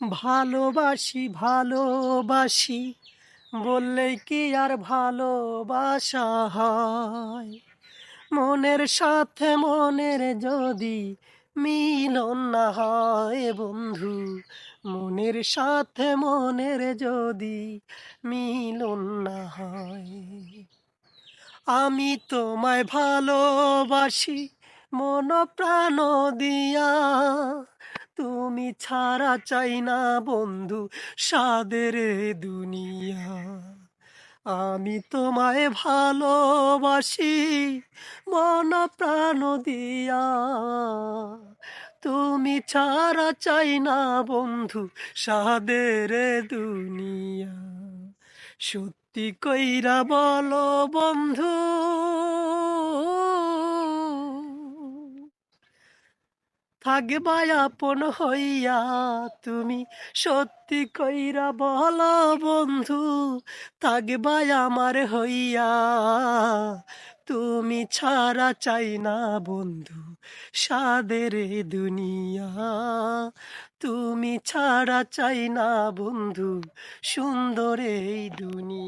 ভালোবাসি ভালোবাসি বললেই কি আর ভালোবাসা হয়? মনের সাথে মনের যদি মিলন না হয় বন্ধু, মনের সাথে মনের যদি মিলন না হয়। আমি তোমায় ভালোবাসি মন প্রাণ দিয়া, তুমি ছাড়া চাই না বন্ধু সাদের এ দুনিয়া। আমি তোমায় ভালোবাসি মন প্রাণ দিয়া, তুমি ছাড়া চাই না বন্ধু সাদের এ দুনিয়া। সত্যি কইরা বলো বন্ধু, থাকবা আপন হইয়া তুমি? সত্যি কইরা বলো বন্ধু, থাকবা আমার হইয়া? তুমি ছাড়া চাই না বন্ধু সাদের এ দুনিয়া, তুমি ছাড়া চাই না বন্ধু সুন্দর এই দুনিয়া।